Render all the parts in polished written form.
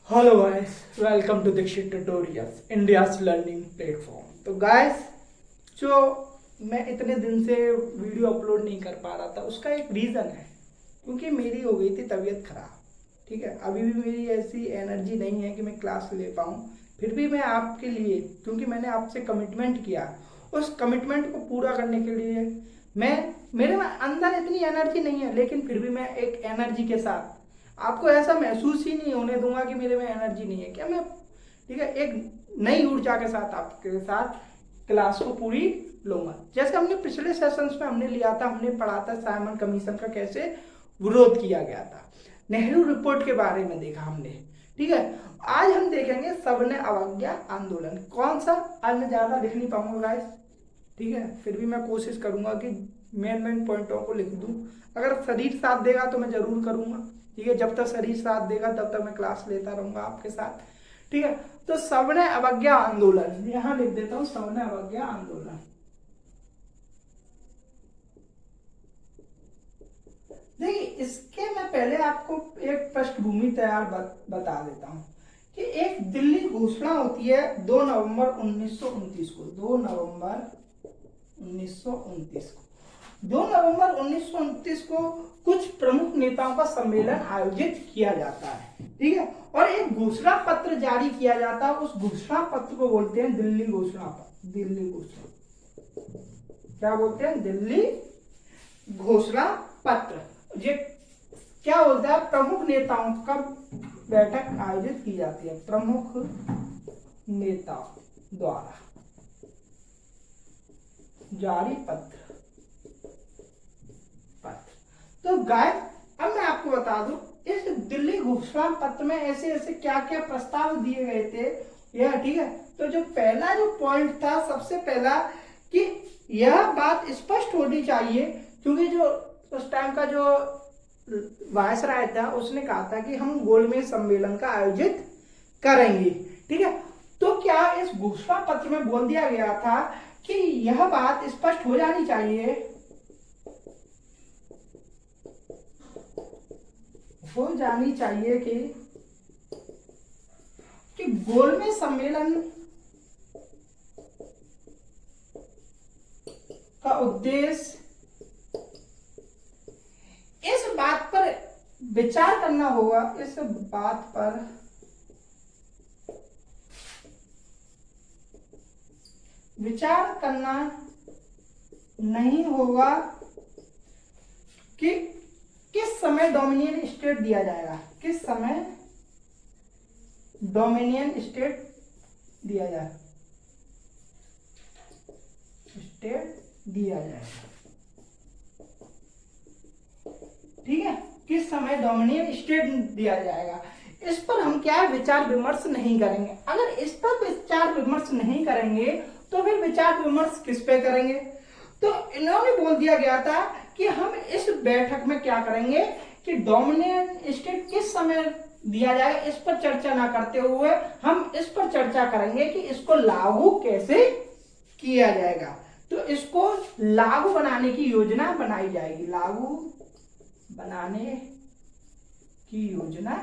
Hello guys, welcome to Dikshit tutorials, India's learning platform. तो guys, जो मैं इतने दिन से वीडियो अपलोड नहीं कर पा रहा था, उसका एक रीज़न है, क्योंकि मेरी हो गई थी तबीयत खराब। ठीक है, अभी भी मेरी ऐसी एनर्जी नहीं है कि मैं क्लास ले पाऊँ। फिर भी मैं आपके लिए, क्योंकि मैंने आपसे कमिटमेंट किया, उस कमिटमेंट को पूरा करने के लिए मेरे में अंदर इतनी एनर्जी नहीं है, लेकिन फिर भी मैं एक एनर्जी के साथ आपको ऐसा महसूस ही नहीं होने दूंगा कि मेरे में एनर्जी नहीं है। क्या मैं, ठीक है, एक नई ऊर्जा के साथ आपके साथ क्लास को पूरी लूंगा। जैसे हमने पिछले सेशंस में हमने लिया था, हमने पढ़ा था साइमन कमीशन का कैसे विरोध किया गया था, नेहरू रिपोर्ट के बारे में देखा हमने। ठीक है, आज हम देखेंगे सबने अवज्ञा आंदोलन। कौन सा, आज मैं ज्यादा लिख नहीं पाऊंगा गाइस, ठीक है, फिर भी मैं कोशिश करूंगा कि मेन पॉइंटों को लिख दूं। अगर शरीर साथ देगा तो मैं जरूर करूंगा। ठीक है, जब तक शरीर साथ देगा तब तक मैं क्लास लेता रहूंगा आपके साथ। ठीक है, तो सवर्ण अवज्ञा आंदोलन, यहां लिख देता हूं सवर्ण अवज्ञा आंदोलन। देखिए, इसके मैं पहले आपको एक पृष्ठभूमि तैयार बता देता हूं कि एक दिल्ली घोषणा होती है 2 नवंबर 1929 को। 2 नवंबर 1929 को 2 नवंबर 1929 को कुछ प्रमुख नेताओं का सम्मेलन आयोजित किया जाता है। ठीक है, और एक घोषणा पत्र जारी किया जाता है। उस घोषणा पत्र को बोलते हैं दिल्ली घोषणा पत्र। दिल्ली घोषणा, क्या बोलते हैं? दिल्ली घोषणा पत्र। ये क्या बोलता है? प्रमुख नेताओं का बैठक आयोजित की जाती है, प्रमुख नेताओं द्वारा जारी पत्र। तो गाय, अब मैं आपको बता दूं, इस दिल्ली घोषणा पत्र में ऐसे ऐसे क्या क्या प्रस्ताव दिए गए थे यह। ठीक है, तो जो पहला जो पॉइंट था, सबसे पहला, कि यह बात स्पष्ट होनी चाहिए, क्योंकि जो उस टाइम का जो वायसराय था उसने कहा था कि हम गोलमेज सम्मेलन का आयोजित करेंगे। ठीक है, तो क्या इस घोषणा पत्र में बोल दिया गया था कि यह बात स्पष्ट हो जानी चाहिए, हो जानी चाहिए कि गोलमेज सम्मेलन का उद्देश्य इस बात पर विचार करना होगा, इस बात पर विचार करना नहीं होगा कि किस समय डोमिनियन स्टेट दिया जाएगा, किस समय डोमिनियन स्टेट दिया जाएगा, स्टेट दिया जाएगा। ठीक है, किस समय डोमिनियन स्टेट दिया जाएगा, इस पर हम क्या विचार विमर्श नहीं करेंगे। अगर इस पर विचार विमर्श नहीं करेंगे तो फिर विचार विमर्श किस पे करेंगे? तो इन्होंने बोल दिया गया था कि हम इस बैठक में क्या करेंगे कि डोमिनियन स्टेट किस समय दिया जाएगा, इस पर चर्चा ना करते हुए हम इस पर चर्चा करेंगे कि इसको लागू कैसे किया जाएगा। तो इसको लागू बनाने की योजना बनाई जाएगी, लागू बनाने की योजना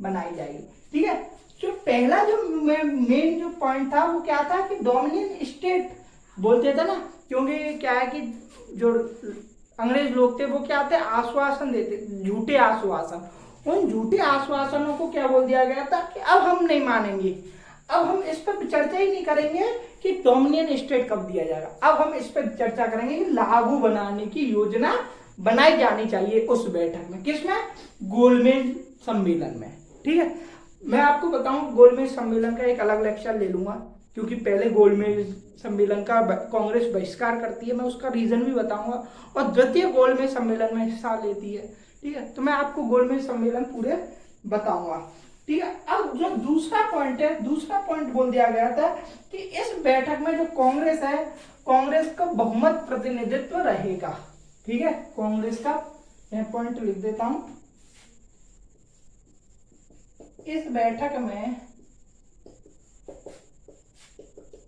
बनाई जाएगी। ठीक है, जो पहला जो मेन जो पॉइंट था वो क्या था कि डोमिनियन स्टेट बोलते थे ना, क्योंकि क्या है कि जो अंग्रेज लोग थे वो क्या थे, आश्वासन देते, झूठे आश्वासन। उन झूठे आश्वासनों को क्या बोल दिया गया था कि अब हम नहीं मानेंगे, अब हम इस पर चर्चा ही नहीं करेंगे कि डोमिनियन स्टेट कब दिया जाएगा, अब हम इस पर चर्चा करेंगे कि लागू बनाने की योजना बनाई जानी चाहिए उस बैठक में। किसमें? गोलमेज सम्मेलन में। ठीक है, मैं आपको बताऊं, गोलमेज सम्मेलन का एक अलग लेक्चर ले लूंगा, क्योंकि पहले गोलमेज सम्मेलन का कांग्रेस बहिष्कार करती है, मैं उसका रीजन भी बताऊंगा, और द्वितीय गोलमेज सम्मेलन में हिस्सा लेती है। ठीक है, तो मैं आपको गोलमेज सम्मेलन पूरे बताऊंगा। ठीक है, अब जो दूसरा पॉइंट है, दूसरा पॉइंट बोल दिया गया था कि इस बैठक में जो कांग्रेस है, कांग्रेस का बहुमत प्रतिनिधित्व रहेगा। ठीक है, कांग्रेस का, यह पॉइंट लिख देता हूं, इस बैठक में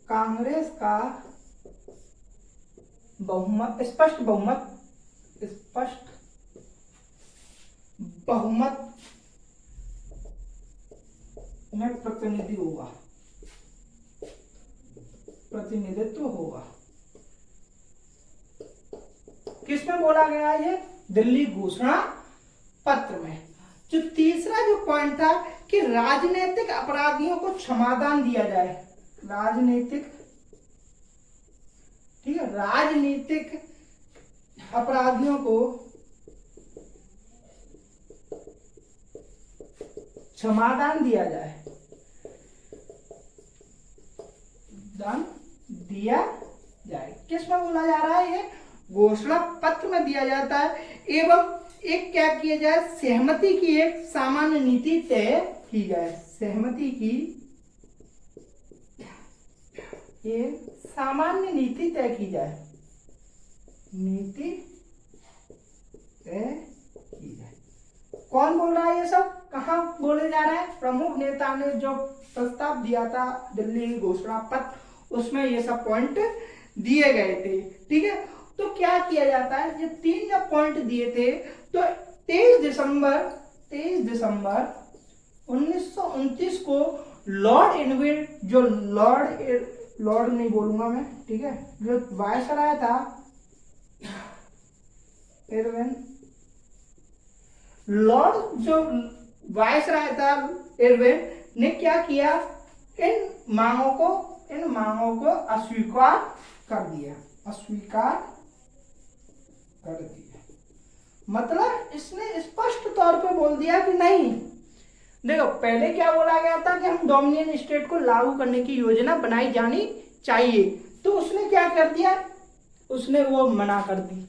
कांग्रेस का बहुमत, स्पष्ट बहुमत, स्पष्ट बहुमत में प्रतिनिधित्व होगा। किसमें बोला गया है ये? दिल्ली घोषणा पत्र में। जो तीसरा जो पॉइंट था कि राजनीतिक अपराधियों को क्षमादान दिया जाए। राजनीतिक, ठीक है, राजनीतिक अपराधियों को क्षमादान दिया जाए, दान दिया जाए। किसमें बोला जा रहा है? ये घोषणा पत्र में दिया जाता है। एवं एक क्या किया जाए? सहमति की एक सामान्य नीति तय की जाए। सहमति की एक सामान्य नीति तय की जाए। नीति तय की जाए। कौन बोल रहा है ये सब? कहाँ बोले जा रहा है? प्रमुख नेता ने जो प्रस्ताव दिया था दिल्ली घोषणा पत्र, उसमें ये सब पॉइंट दिए गए थे। ठीक है, तो क्या किया जाता है? ये 3 जो पॉइंट दिए थे, तो 23 दिसंबर 1929 को लॉर्ड इरविन, जो लॉर्ड नहीं बोलूंगा मैं, ठीक है, जो वायसराय था इरविन, लॉर्ड जो वायसराय था इरविन ने क्या किया? इन मांगों को अस्वीकार कर दिया। मतलब इसने स्पष्ट तौर पे बोल दिया कि नहीं। देखो, पहले क्या बोला गया था कि हम डोमिनियन स्टेट को लागू करने की योजना बनाई जानी चाहिए, तो उसने क्या कर दिया? उसने वो मना कर दी।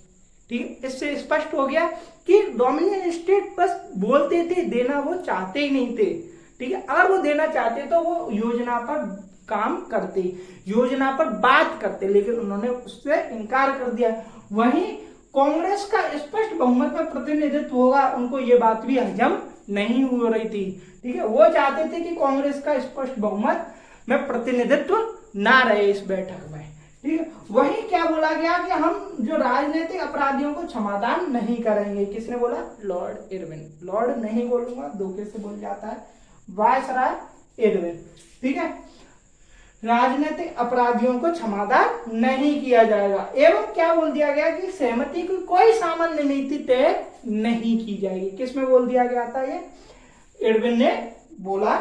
ठीक है, इससे स्पष्ट हो गया कि डोमिनियन स्टेट बस बोलते थे, देना वो चाहते ही नहीं थे। ठीक है, अगर वो देना चाहते तो वो योजना पर काम करते, योजना पर बात करते, लेकिन उन्होंने उससे इनकार कर दिया। वहीं कांग्रेस का स्पष्ट बहुमत में प्रतिनिधित्व होगा, उनको ये बात भी हजम नहीं हो रही थी। ठीक है, वो चाहते थे कि कांग्रेस का स्पष्ट बहुमत में प्रतिनिधित्व ना रहे इस बैठक में। ठीक है, वही क्या बोला गया कि हम जो राजनीतिक अपराधियों को क्षमादान नहीं करेंगे। किसने बोला? Lord Irwin. लॉर्ड नहीं बोलूंगा, धोखे से बोल जाता है, वायसराय इरविन। ठीक है, राजनीतिक अपराधियों को क्षमादान नहीं किया जाएगा। एवं क्या बोल दिया गया कि सहमति की कोई सामान्य नीति तय नहीं की जाएगी। किसमें बोल दिया गया था? ये इरविन ने बोला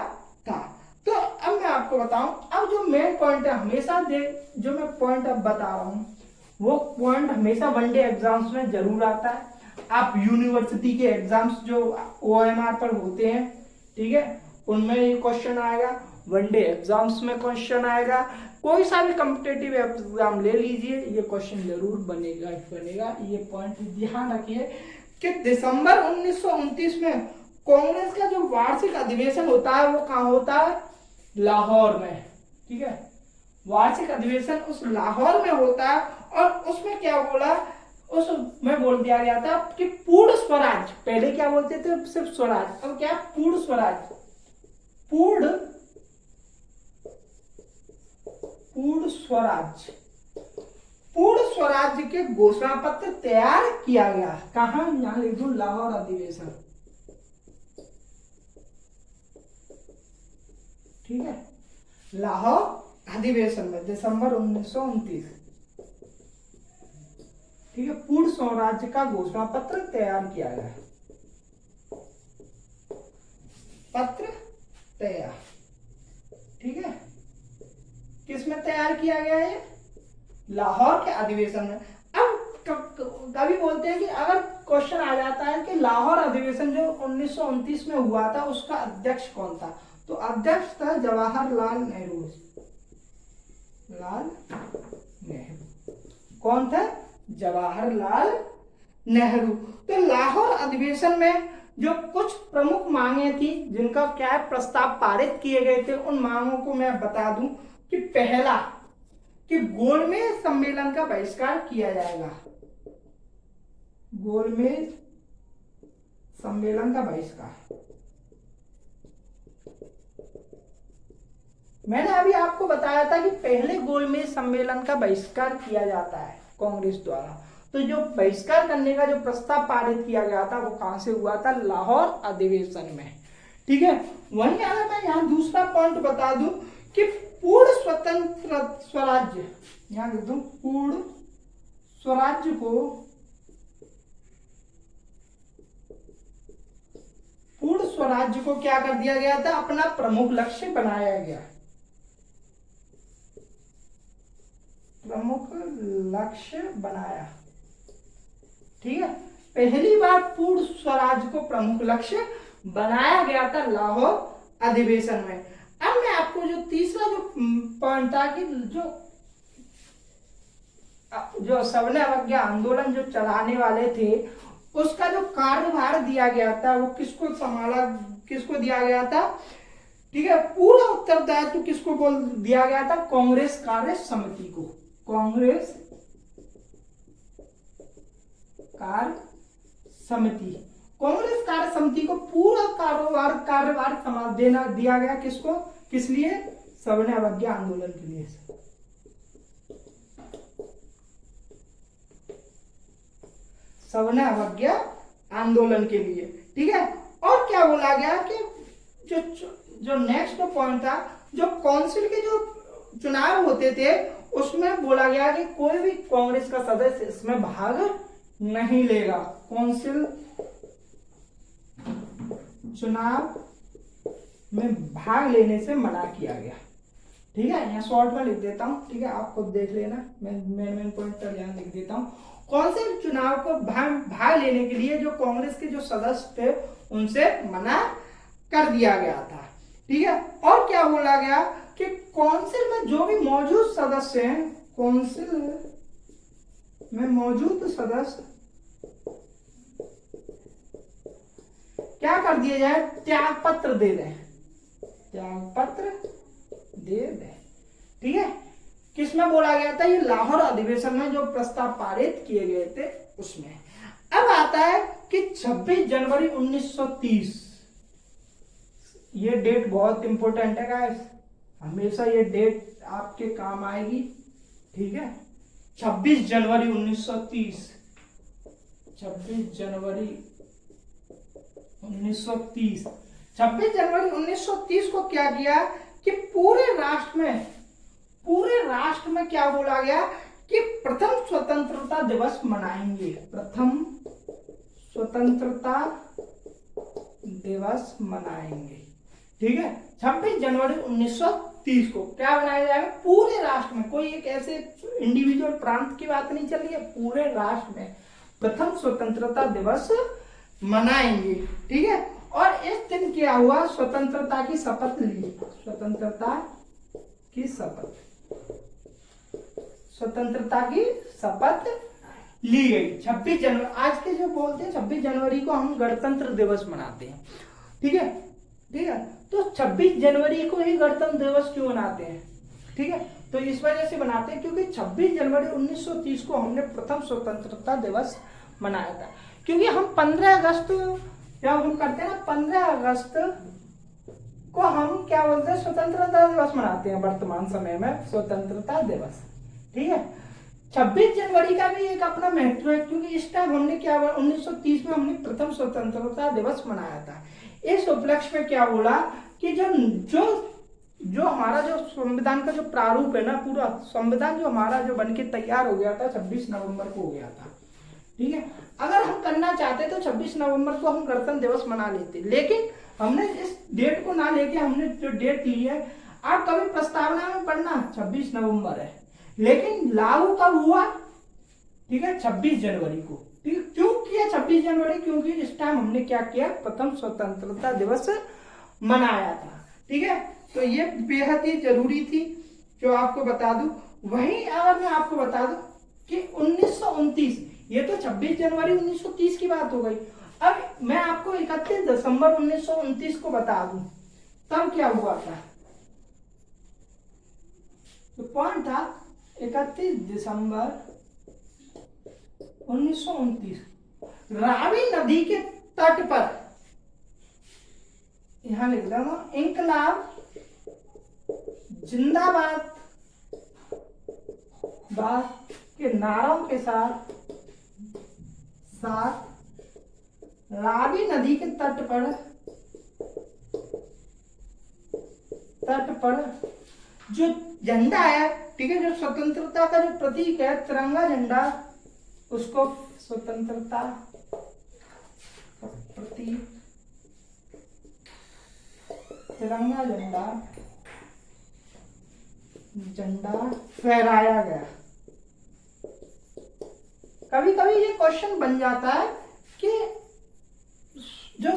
था। तो अब मैं आपको बताऊं, अब जो मेन पॉइंट है, हमेशा जो मैं पॉइंट अब बता रहा हूं, वो पॉइंट हमेशा वनडे एग्जाम्स में जरूर आता है। आप यूनिवर्सिटी के एग्जाम्स जो OMR पर होते हैं, ठीक है, उनमें ये क्वेश्चन आएगा। वनडे एग्जाम्स में क्वेश्चन आएगा। कोई सा भी कॉम्पिटिटिव एग्जाम ले लीजिए, ये क्वेश्चन जरूर बनेगा। ये पॉइंट ध्यान रखिए कि दिसंबर 1929 में कांग्रेस का जो वार्षिक अधिवेशन होता है, वो कहाँ होता है? लाहौर में। ठीक है, वार्षिक अधिवेशन उस लाहौर में होता है। और उसमें क्या बोला? उसमें बोल दिया गया था कि पूर्ण स्वराज, पहले क्या बोलते थे? सिर्फ स्वराज, अब क्या? पूर्ण स्वराज। पूर्ण स्वराज्य के घोषणा पत्र तैयार किया गया। कहां? यहां लिख दूं, लाहौर अधिवेशन। ठीक है, लाहौर अधिवेशन में दिसंबर 1929। ठीक है, पूर्ण स्वराज्य का घोषणा पत्र तैयार किया गया। पत्र तैयार, ठीक है, किसमें तैयार किया गया है? लाहौर के अधिवेशन में। अब कभी बोलते हैं कि अगर क्वेश्चन आ जाता है कि लाहौर अधिवेशन जो 1929 में हुआ था, उसका अध्यक्ष कौन था? तो अध्यक्ष था जवाहरलाल नेहरू। कौन था? जवाहरलाल नेहरू। तो लाहौर अधिवेशन में जो कुछ प्रमुख मांगे थी, जिनका क्या प्रस्ताव पारित किए गए थे, उन मांगों को मैं बता दूं कि पहला, कि गोलमेज सम्मेलन का बहिष्कार किया जाएगा। गोलमेज सम्मेलन का बहिष्कार। मैंने अभी आपको बताया था कि पहले गोलमेज सम्मेलन का बहिष्कार किया जाता है कांग्रेस द्वारा। तो जो बहिष्कार करने का जो प्रस्ताव पारित किया गया था, वो कहां से हुआ था? लाहौर अधिवेशन में। ठीक ठीक है। वहीं अगर मैं यहाँ दूसरा पॉइंट बता दूं कि पूर्ण स्वतंत्र स्वराज्य, यहाँ लिख दूं पूर्ण स्वराज्य को, पूर्ण स्वराज्य को क्या कर दिया गया था, अपना प्रमुख लक्ष्य बनाया गया, प्रमुख लक्ष्य बनाया। ठीक है, पहली बार पूर्ण स्वराज्य को प्रमुख लक्ष्य बनाया गया था लाहौर अधिवेशन में। अब मैं आपको जो तीसरा जो पॉइंट था कि जो सविनय अवज्ञा आंदोलन जो चलाने वाले थे उसका जो कार्यभार दिया गया था वो किसको संभाला, किसको दिया गया था, ठीक है। पूरा उत्तरदायित्व किसको बोल दिया गया था, कांग्रेस कार्य समिति को, कांग्रेस कार्य समिति, कांग्रेस कार्य समिति को पूरा कार्यभार संभाल देना दिया गया किसको, किस लिए, सविनय अवज्ञा आंदोलन के लिए, सविनय अवज्ञा आंदोलन के लिए। ठीक है, और क्या बोला गया कि जो नेक्स्ट पॉइंट था, जो काउंसिल के जो चुनाव होते थे उसमें बोला गया कि कोई भी कांग्रेस का सदस्य इसमें भाग नहीं लेगा, काउंसिल चुनाव में भाग लेने से मना किया गया। ठीक है, यहाँ शॉर्ट में लिख देता हूँ, ठीक है, आप खुद देख लेना, मैं मेन पॉइंट पर यहाँ लिख देता हूँ। काउंसिल चुनाव को भाग लेने के लिए जो कांग्रेस के जो सदस्य थे उनसे मना कर दिया गया था। ठीक है, और क्या बोला गया कि काउंसिल में जो भी मौजूद सदस्य हैं, काउंसिल में मौजूद सदस्य क्या कर दिए जाए, त्याग पत्र दे दें, त्याग पत्र दे दें। ठीक है, किसमें बोला गया था, ये लाहौर अधिवेशन में जो प्रस्ताव पारित किए गए थे उसमें। अब आता है कि 26 जनवरी 1930, ये डेट बहुत इंपॉर्टेंट है गाइस, हमेशा ये डेट आपके काम आएगी। ठीक है, 26 जनवरी 1930, 26 जनवरी 1930, 26 जनवरी 1930 को क्या किया कि पूरे राष्ट्र में क्या बोला गया कि प्रथम स्वतंत्रता दिवस मनाएंगे, प्रथम स्वतंत्रता दिवस मनाएंगे। ठीक है, 26 जनवरी 1930 को क्या बनाया जाएगा, पूरे राष्ट्र में, कोई एक ऐसे इंडिविजुअल प्रांत की बात नहीं चल रही है, पूरे राष्ट्र में प्रथम स्वतंत्रता दिवस मनाएंगे। ठीक है, और इस दिन क्या हुआ, स्वतंत्रता की शपथ ली, स्वतंत्रता की शपथ, स्वतंत्रता की शपथ ली गई 26 जनवरी। आज के जो बोलते हैं 26 जनवरी को हम गणतंत्र दिवस मनाते हैं। ठीक है, ठीक है, तो 26 जनवरी को ही गणतंत्र दिवस क्यों मनाते हैं, ठीक है, तो इस वजह से मनाते हैं क्योंकि 26 जनवरी 1930 को हमने प्रथम स्वतंत्रता दिवस मनाया था। क्योंकि हम 15 अगस्त जब हम करते हैं ना, 15 अगस्त को हम क्या बोलते हैं, स्वतंत्रता दिवस मनाते हैं वर्तमान समय में, स्वतंत्रता दिवस। ठीक है, 26 जनवरी का भी एक अपना महत्व है क्योंकि इस टाइम हमने क्या 1930 में हमने प्रथम स्वतंत्रता दिवस मनाया था। इस उपलक्ष्य में क्या बोला कि जो हमारा जो संविधान का जो प्रारूप है ना, पूरा संविधान जो हमारा जो बनके तैयार हो गया था 26 नवंबर को हो गया था। ठीक है, अगर हम करना चाहते तो 26 नवंबर को हम गणतंत्र दिवस मना लेते, लेकिन हमने इस डेट को ना लेके हमने जो डेट ली है, आप कभी प्रस्तावना में पढ़ना 26 नवंबर है, लेकिन लागू कब हुआ, ठीक है, 26 जनवरी को। ठीक, क्यों किया 26 जनवरी, क्योंकि इस टाइम हमने क्या किया, प्रथम स्वतंत्रता दिवस मनाया था। ठीक है, तो ये बेहद ही जरूरी थी जो आपको बता दूं। वहीं अगर मैं आपको बता दूं कि 1929, ये तो 26 जनवरी 1930 की बात हो गई, अब मैं आपको 31 दिसंबर 1929 को बता दूं तब क्या हुआ था। तो पॉइंट था 31 दिसंबर 1929, रावी नदी के तट पर, यहां लिख देना, इंकलाब जिंदाबाद के नारों के साथ रावी नदी के तट पर तट पर जो झंडा है, ठीक है, जो स्वतंत्रता का जो प्रतीक है तिरंगा झंडा, उसको स्वतंत्रता प्रतीक तिरंगा झंडा फहराया गया। कभी कभी ये क्वेश्चन बन जाता है कि जो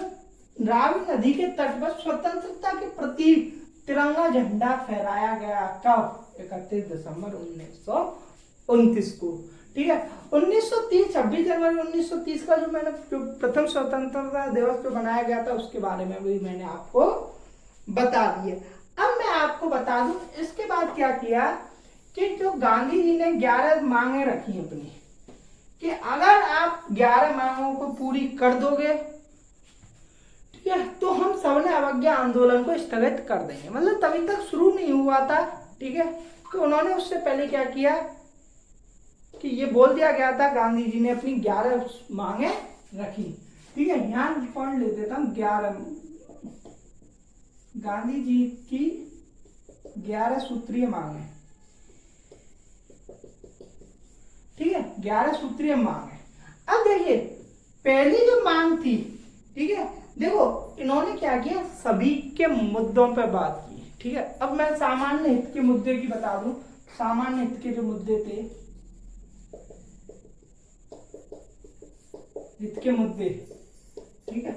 रावी नदी के तट पर स्वतंत्रता के प्रतीक तिरंगा झंडा फहराया गया कब? 31 दिसंबर 1929 को, ठीक है। 1930 26 जनवरी 1930 का जो मैंने जो प्रथम स्वतंत्रता दिवस जो बनाया गया था उसके बारे में भी मैंने आपको बता दिए। अब मैं आपको बता दूं इसके बाद क्या किया कि जो गांधी जी ने 11 मांगे रखी अपनी, कि अगर आप 11 मांगों को पूरी कर दोगे, ठीक है, तो हम सबने अवज्ञा आंदोलन को स्थगित कर देंगे। मतलब तभी तक शुरू नहीं हुआ था, ठीक है, कि उन्होंने उससे पहले क्या किया कि ये बोल दिया गया था, गांधी जी ने अपनी 11 मांगे रखी, ठीक है। यहाँ पॉइंट ले देता हूं, 11 गांधी जी की 11 सूत्रीय मांग है, ठीक है, 11 सूत्रीय मांग है। अब देखिए पहली जो मांग थी, ठीक है, देखो इन्होंने क्या किया, सभी के मुद्दों पर बात की, ठीक है। अब मैं सामान्य हित के मुद्दे की बता दूं, सामान्य हित के जो मुद्दे थे, हित के मुद्दे, ठीक है।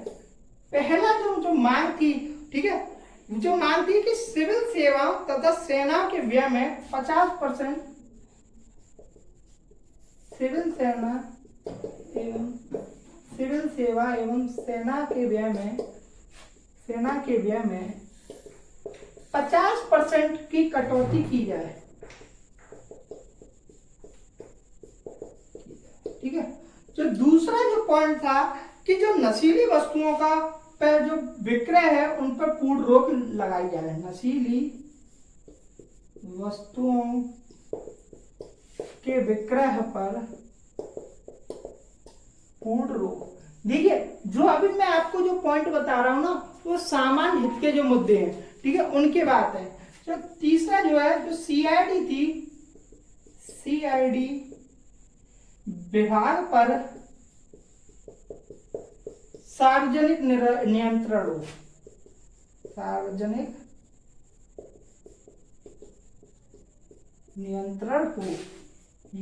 पहला जो मांग थी, ठीक है, जो मांग थी कि सिविल सेवा तथा सेना के व्यय में 50% सिविल सेवा एवं सेना के व्यय में 50% की कटौती की जाए, ठीक है। जो दूसरा जो पॉइंट था कि जो नशीली वस्तुओं का पर जो विक्रय है उन पर पूर्ण रोक लगाई जाए, नशीली वस्तुओं के विक्रय पर पूर्ण रोक। देखिए जो अभी मैं आपको जो पॉइंट बता रहा हूं ना, वो सामान्य हित के जो मुद्दे हैं, ठीक है, उनकी बात है। जो तीसरा जो है, जो सीआईडी थी, सीआईडी विभाग पर सार्वजनिक नियंत्रण, सार्वजनिक नियंत्रण हो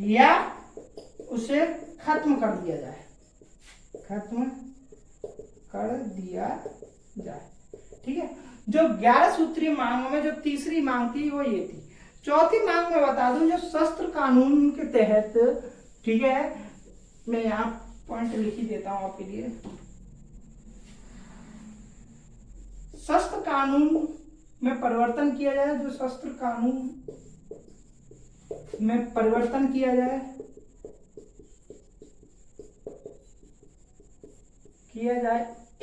या उसे खत्म कर दिया जाए, खत्म कर दिया जाए, ठीक है। जो 11 सूत्रीय मांगों में जो तीसरी मांग थी वो ये थी। चौथी मांग में बता दूं, जो शस्त्र कानून के तहत, ठीक है, मैं यहाँ पॉइंट लिख ही देता हूं आपके लिए, शस्त्र कानून में परिवर्तन किया जाए, जो शस्त्र कानून में परिवर्तन किया जाए,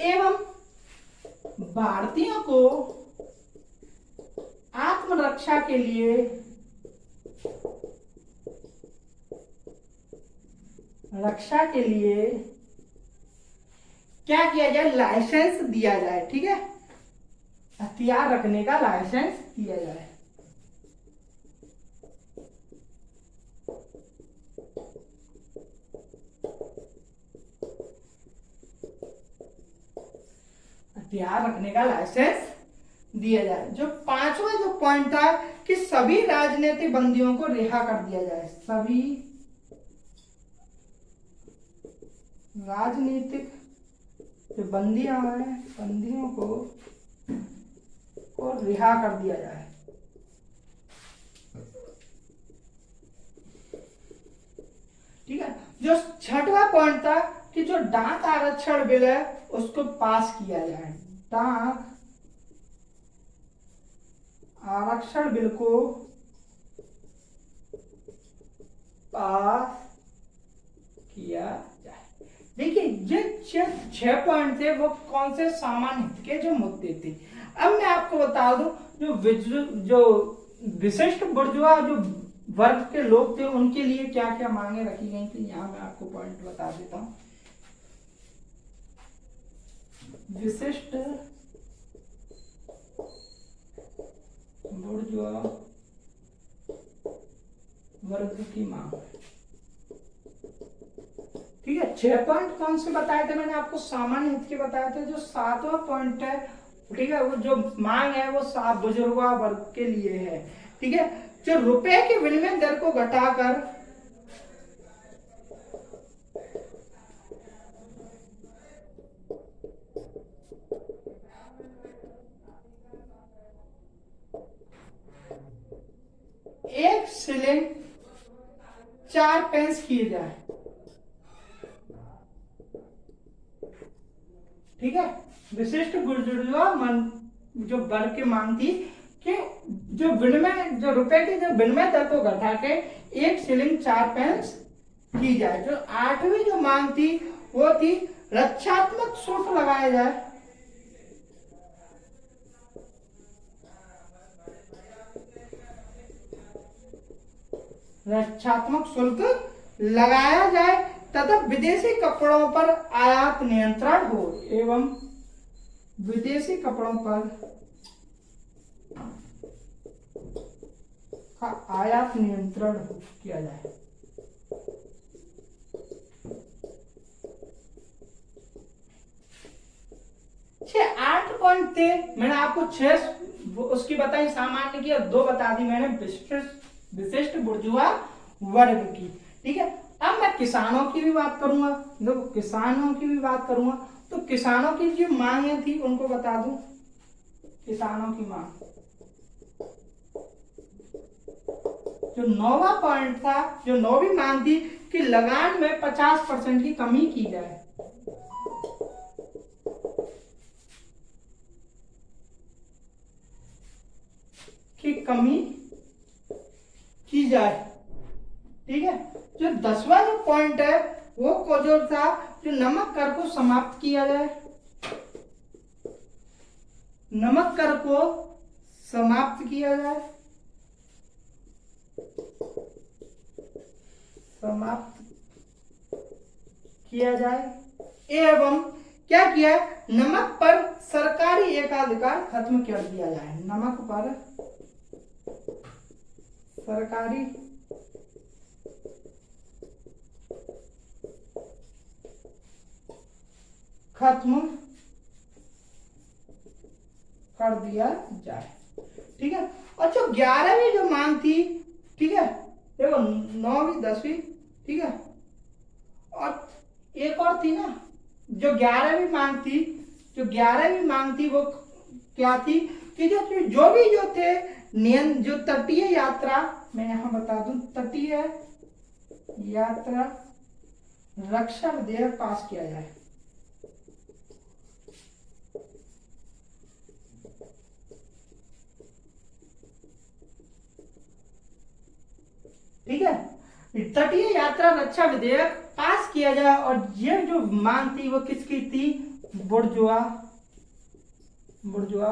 एवं भारतीयों को आत्मरक्षा के लिए क्या किया जाए, लाइसेंस दिया जाए, ठीक है, हथियार रखने का लाइसेंस दिया जाए। हथियार रखने का लाइसेंस दिया जाए। जो पांचवा जो पॉइंट था कि सभी राजनीतिक बंदियों को रिहा कर दिया जाए, सभी राजनीतिक जो बंदियां हैं, बंदियों को रिहा कर दिया जाए। ठीक है। जो छठवां पॉइंट था कि जो डाक आरक्षण बिल है उसको पास किया जाए, डाक आरक्षण बिल को पास किया जाए। देखिए ये 6 पॉइंट थे, वो कौन से सामान्य हित के जो मुद्दे थे। अब मैं आपको बता दूं, जो विशिष्ट बुर्जुआ जो वर्ग के लोग थे उनके लिए क्या क्या मांगे रखी गई थी, यहां मैं आपको पॉइंट बता देता हूं। विशिष्ट बुर्जुआ वर्ग की मांग। ठीक है, 6 पॉइंट कौन से बताए थे मैंने आपको? सामान्य हित के बताए थे। जो 7वां पॉइंट है, ठीक है, वो जो मांग है वो 7 बुजुर्गा वर्ग के लिए है। ठीक है, जो रुपए के विनिमय दर को घटाकर एक शिलिंग 4 पैसे किए जाए। ठीक है, विशिष्ट बुर्जुआ जो वर्ग की मांग थी कि जो रुपए के जो विनिमय दर को घटा के 1 शिलिंग 4 पैसे की जाए। जो 8वीं जो मांग थी वो थी रक्षात्मक शुल्क लगाया जाए। रक्षात्मक शुल्क लगाया जाए तथा विदेशी कपड़ों पर आयात नियंत्रण हो। एवं विदेशी कपड़ों पर आयात नियंत्रण किया जाए। 8 पॉइंट थे, मैंने आपको 6 उसकी बताई सामान्य की, और 2 बता दी मैंने विशिष्ट बुर्जुआ वर्ग की। ठीक है, अब मैं किसानों की भी बात करूंगा। देखो, किसानों की भी बात करूंगा तो किसानों की जो मांगे थी उनको बता दूं। किसानों की मांग, जो 9वां पॉइंट था, जो 9वीं मांग थी कि लगान में 50% की कमी की जाए। की कमी की जाए। ठीक है, जो 10वां जो पॉइंट है वो जो था, जो नमक कर को समाप्त किया जाए। नमक कर को समाप्त किया जाए। समाप्त किया जाए। एवं क्या किया, नमक पर सरकारी एकाधिकार खत्म कर दिया जाए। नमक पर सरकारी खत्म कर दिया जाए। ठीक है, और जो 11वीं जो मांग थी, ठीक है, देखो 9वीं 10वीं, ठीक है, और एक और थी ना, जो 11वीं मांग थी, जो 11वीं मांग थी वो क्या थी कि जो भी जो थे जो तटीय यात्रा, मैं यहां बता दूं, तटीय यात्रा रक्षा विधेयक पास किया जाए। ठीक है, तटीय यात्रा रक्षा विधेयक पास किया जाए। और ये जो मांग थी वो किसकी थी? बुर्जुआ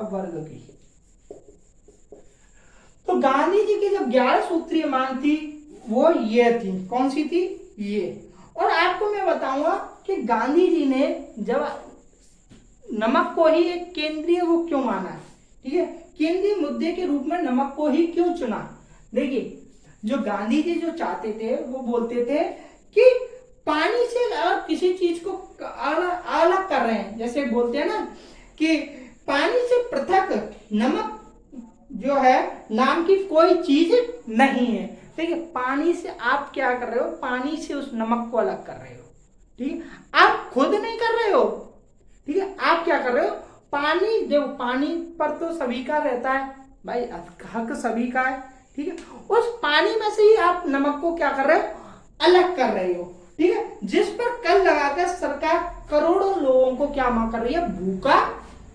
वर्ग की। तो गांधी जी की जो 11 सूत्रीय मांग थी वो ये थी। कौन सी थी? ये। और आपको मैं बताऊंगा कि गांधी जी ने जब नमक को ही एक केंद्रीय वो क्यों माना, ठीक है, केंद्रीय मुद्दे के रूप में नमक को ही क्यों चुना। देखिए, जो गांधी जी जो चाहते थे वो बोलते थे कि पानी से अगर किसी चीज को अलग कर रहे हैं, जैसे बोलते हैं ना कि पानी से पृथक नमक जो है नाम की कोई चीज नहीं है। ठीक है, पानी से आप क्या कर रहे हो? पानी से उस नमक को अलग कर रहे हो। ठीक है, आप खुद नहीं कर रहे हो। ठीक है, आप क्या कर रहे हो? पानी, देखो पानी पर तो सभी का रहता है भाई, हक सभी का है। ठीक है, उस पानी में से ही आप नमक को क्या कर रहे हो? अलग कर रहे हो। ठीक है, जिस पर कर लगाकर सरकार करोड़ों लोगों को क्या कर रही है? भूखा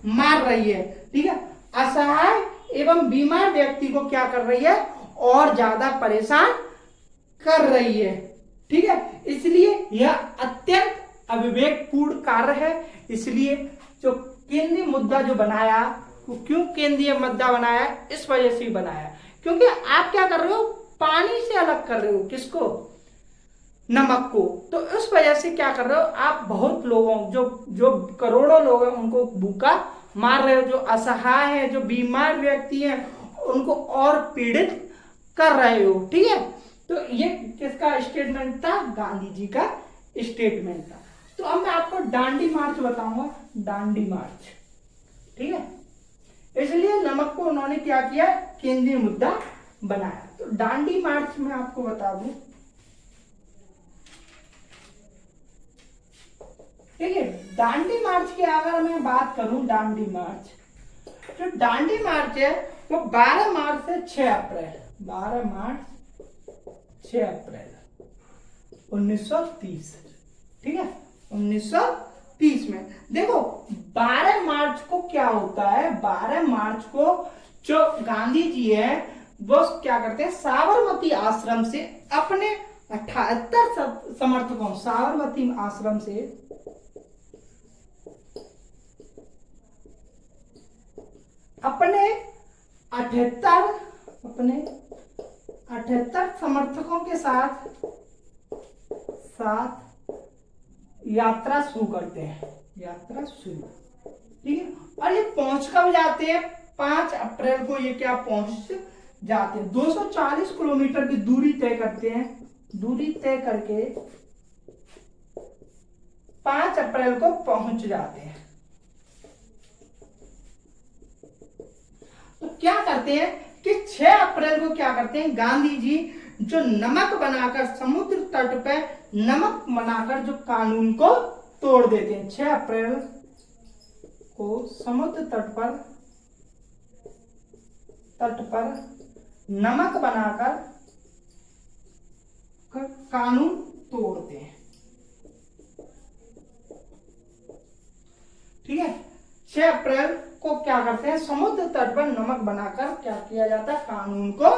मार रही है। ठीक है, असहाय एवं बीमार व्यक्ति को क्या कर रही है? और ज्यादा परेशान कर रही है। ठीक है, इसलिए यह अत्यंत अविवेकपूर्ण कार्य है। इसलिए जो केंद्रीय मुद्दा जो बनाया, वो क्यों केंद्रीय मुद्दा बनाया? इस वजह से बनाया क्योंकि आप क्या कर रहे हो? पानी से अलग कर रहे हो। किसको? नमक को। तो इस वजह से क्या कर रहे हो? आप बहुत लोगों, जो करोड़ों लोग हैं, उनको भूखा मार रहे हो। जो असहाय है, जो बीमार व्यक्ति हैं, उनको और पीड़ित कर रहे हो। ठीक है, तो ये किसका स्टेटमेंट था? गांधी जी का स्टेटमेंट था। तो अब मैं आपको दांडी मार्च बताऊंगा, दांडी मार्च। ठीक है, इसलिए नमक को उन्होंने क्या किया? केंद्रीय मुद्दा बनाया। तो दांडी मार्च में आपको बता दूं, ठीक है, दांडी मार्च की अगर मैं बात करूं, दांडी मार्च, जो दांडी मार्च है वो 12 मार्च से 6 अप्रैल, 12 मार्च 6 अप्रैल 1930, ठीक है, 1930 में। देखो 12 मार्च को क्या होता है, 12 मार्च को जो गांधी जी है वो क्या करते हैं, साबरमती आश्रम से अपने 78 समर्थकों, साबरमती आश्रम से अपने 78 समर्थकों के साथ यात्रा शुरू करते हैं, यात्रा शुरू। ठीक है, और ये पहुंच कब जाते हैं? 5 अप्रैल को ये क्या पहुंच जाते हैं, 240 किलोमीटर की दूरी तय करते हैं, दूरी तय करके 5 अप्रैल को पहुंच जाते हैं। तो क्या करते हैं कि 6 अप्रैल को क्या करते हैं, गांधी जी जो नमक बनाकर समुद्र तट पे नमक बनाकर जो कानून को तोड़ देते हैं। 6 अप्रैल को समुद्र तट पर नमक बनाकर कानून तोड़ते हैं। ठीक है, 6 अप्रैल को क्या करते हैं, समुद्र तट पर नमक बनाकर क्या किया जाता है, कानून को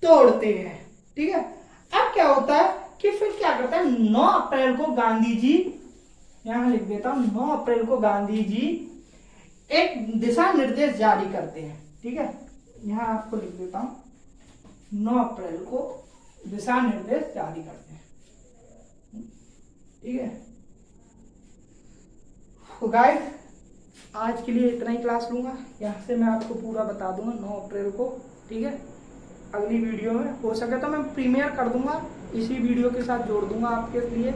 तोड़ते हैं। ठीक है, अब क्या होता है कि फिर क्या करता है, 9 अप्रैल को गांधी जी, यहां लिख देता हूं, 9 अप्रैल को गांधी जी एक दिशा निर्देश जारी करते हैं। ठीक है, यहां आपको लिख देता हूं, 9 अप्रैल को दिशा निर्देश जारी करते हैं। ठीक है, तो गाइस आज के लिए इतना ही क्लास लूंगा, यहाँ से मैं आपको पूरा बता दूंगा 9 अप्रैल को। ठीक है, अगली वीडियो में हो सके तो मैं प्रीमियर कर दूंगा, इसी वीडियो के साथ जोड़ दूंगा आपके लिए।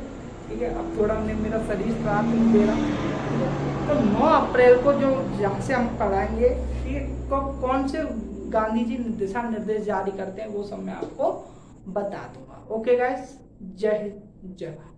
ठीक है, अब थोड़ा मेरा शरीर साथ नहीं दे रहा। ठीक है, तो 9 अप्रैल को जो जहाँ से हम पढ़ाएंगे, ठीक है, कौन से गांधी जी दिशा निर्देश जारी करते हैं वो सब मैं आपको बता दूंगा। ओके गाइस, जय हिंद, जय भारत।